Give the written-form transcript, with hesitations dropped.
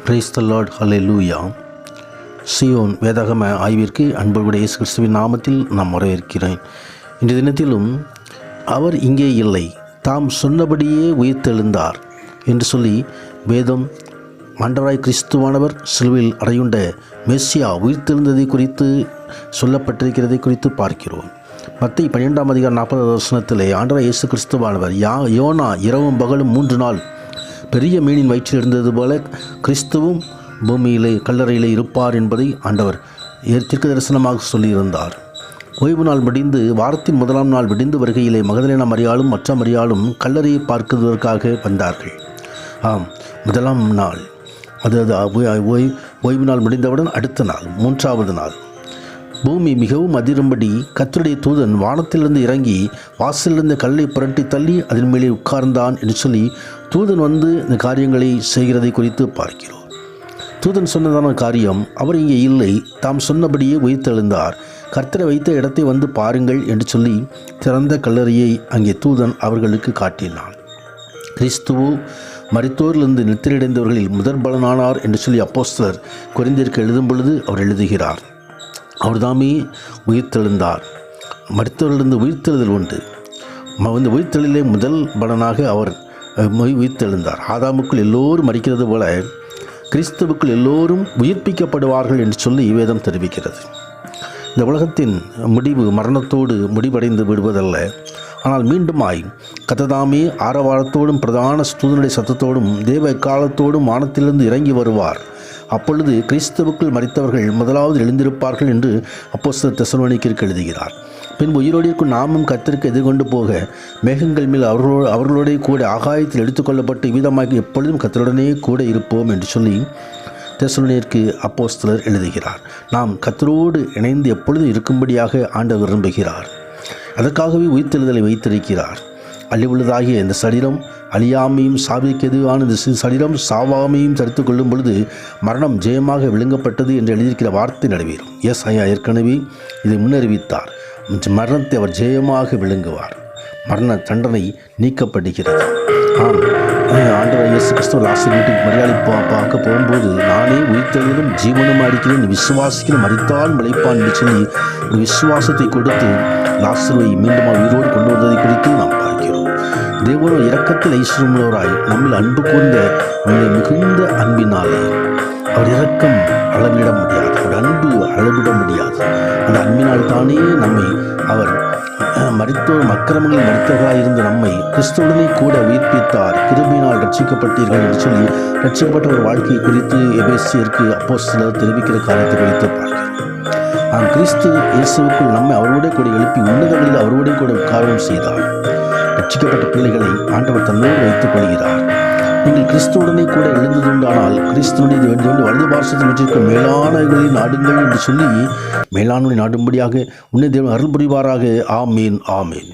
Praise the Lord, hallelujah. Zion வேதாகம ஆய்விற்கு அன்புடைய இயேசு கிறிஸ்துவின் நாமத்தில் நாம் வரவேற்கிறேன். இன்றைய தினத்திலும் அவர் இங்கே இல்லை, தாம் சொன்னபடியே உயிர்த்தெழுந்தார் என்று சொல்லி வேதம் ஆண்டவராய் கிறிஸ்துவானவர் சிலுவையில் அறையுண்ட மெஸ்ஸியா உயிர்த்தெழுந்ததை குறித்து சொல்லப்பட்டிருக்கிறதை குறித்து பார்க்கிறோம். மத்தேயு 12ஆம் அதிகாரம் 40வது வசனத்திலே ஆண்டவராய் இயேசு கிறிஸ்துவானவர் யோனா இரவும் பகலும் 3 நாள் பெரிய மீனின் வயிற்றில் இருந்தது போல கிறிஸ்துவும் பூமியிலே கல்லறையிலே இருப்பார் என்பதை ஆண்டவர் தீர்க்க தரிசனமாக சொல்லியிருந்தார். ஓய்வு நாள் முடிந்து வாரத்தின் 1ஆம் நாள் விடிந்து வருகையிலே மகதலேனா மரியாளும் மற்ற மரியாளும் கல்லறையை பார்க்குவதற்காக வந்தார்கள். முதலாம் நாள், ஓய்வு நாள் முடிந்தவுடன் அடுத்த நாள் 3வது நாள் பூமி மிகவும் அதிரும்படி கர்த்தருடைய தூதன் வானத்திலிருந்து இறங்கி வாசலிருந்த கல்லை புரட்டி தள்ளி அதன் மேலே உட்கார்ந்தான் என்று சொல்லி தூதன் வந்து இந்த காரியங்களை செய்கிறதை குறித்து பார்க்கிறோம். தூதன் சொன்னதான காரியம், அவர் இங்கே இல்லை, தாம் சொன்னபடியே உயிர்த்தெழுந்தார், கர்த்தரை வைத்த இடத்தை வந்து பாருங்கள் என்று சொல்லி திறந்த கல்லறையை அங்கே தூதன் அவர்களுக்கு காட்டினான். கிறிஸ்துவோ மரித்தோரிலிருந்து நித்திரையடைந்தவர்களில் முதற் பலனானார் என்று சொல்லி அப்போஸ்தலர் கொரிந்தியருக்கு எழுதும் பொழுது அவர் எழுதுகிறார். அவர் தாமே உயிர்த்தெழுந்தார். மரித்தவர்களிருந்து உயிர்த்தெழுதல் உண்டு. இந்த உயிர்த்தெழுதலே முதல் பலனாக அவர் உயிர்த்தெழுந்தார். ஆதாமுக்குள் எல்லோரும் மரிக்கிறது போல கிறிஸ்துவுக்குள் எல்லோரும் உயிர்ப்பிக்கப்படுவார்கள் என்று சொல்லி வேதம் தெரிவிக்கிறது. இந்த உலகத்தின் முடிவு மரணத்தோடு முடிவடைந்து விடுவதல்ல, ஆனால் மீண்டுமாய் கர்த்ததாமே ஆரவாரத்தோடும் பிரதான தூதனுடைய சத்தத்தோடும் தேவ எக்காலத்தோடும் வானத்திலிருந்து இறங்கி வருவார். அப்பொழுது கிறிஸ்துவுக்குள் மரித்தவர்கள் முதலாவது எழுந்திருப்பார்கள் என்று அப்போஸ்தலர் தெசலோனிக்கருக்கு எழுதுகிறார். பின்பு உயிரோடு இருக்கும் நாமும் கர்த்தருக்கு எதிர்கொண்டு போக மேகங்கள் மேல் அவர்களோட கூட ஆகாயத்தில் எடுத்துக்கொள்ளப்பட்டு வீதமாக எப்பொழுதும் கர்த்தருடனே கூட இருப்போம் என்று சொல்லி தெசலோனிக்கருக்கு அப்போஸ்தலர் எழுதுகிறார். நாம் கர்த்தரோடு இணைந்து எப்பொழுதும் இருக்கும்படியாக ஆண்டவர் விரும்புகிறார். அதற்காகவே உயிர்த்தெழுதலை வைத்திருக்கிறார். அழிவுள்ளதாகிய இந்த சரீரம் அழியாமையும் சாவிக்கு எதுவான இந்த சரீரம் சாவாமையும் தடுத்து கொள்ளும் பொழுது மரணம் ஜெயமாக விழுங்கப்பட்டது என்று எழுதியிருக்கிற வார்த்தை நிறைவேறும். ஐயா ஏற்கனவே இதை முன்னறிவித்தார். மரணத்தை அவர் ஜெயமாக விழுங்குவார். மரண தண்டனை நீக்கப்படுகிறது. ஆண்டவர் இயேசு கிறிஸ்துவ லாசர் வீட்டுக்கு மரியாதை பார்க்க போகும்போது, நானே உயிர்த்தெழுதலும் ஜீவனும் அடிக்கிறேன், விசுவாசிக்கிறேன் மரித்தால் பிழைப்பான் என்று சொல்லி ஒரு விசுவாசத்தை கொடுத்து லாசருவை மீண்டும் உயிரோடு கொண்டு வந்ததை குறித்து நாம் பார்க்கிறோம். தேவனோ இரக்கத்தில் ஐஸ்வர்யமுள்ளவராய் நம்மில் அன்பு கூர்ந்த மிகுந்த அன்பினாலே அவர் இரக்கம் அளவிட முடியாது, அவர் அன்பு அளவிட முடியாது. அந்த அன்பினால் தானே நம்மை அவர் மரித்தோர் அக்கிரமங்களில் மரித்தவர்களாக இருந்த நம்மை கிறிஸ்துவுடனே கூட உயிர்ப்பித்தார். கிருபையினால் ரட்சிக்கப்பட்டீர்கள் என்று சொல்லி ரட்சிக்கப்பட்ட ஒரு வாழ்க்கையை குறித்து எபேசியருக்கு அப்போஸ்தலர் தெரிவிக்கிற காரியத்தை குறித்து பார்க்கிறோம். கிறிஸ்து இயேசுவுக்குள் நம்மை அவரோட கூட எழுப்பி உன்னதங்களில் அவரோட கூட காரியம் செய்தார். ரட்சிக்கப்பட்ட பிள்ளைகளை ஆண்டவர் தன்னோடு வைத்துக் கொள்கிறார். நீங்கள் கிறிஸ்துவுடனே கூட எழுந்ததுண்டானால் கிறிஸ்துவனுடைய வலது பார்சத்தில் வீட்டிற்கு மேலானவர்களை நாடுங்கள் என்று சொல்லி மேலானவனை நாடும்படியாக உன்னை தேவன் அருள் புரிவாராக. ஆமீன், ஆமீன்.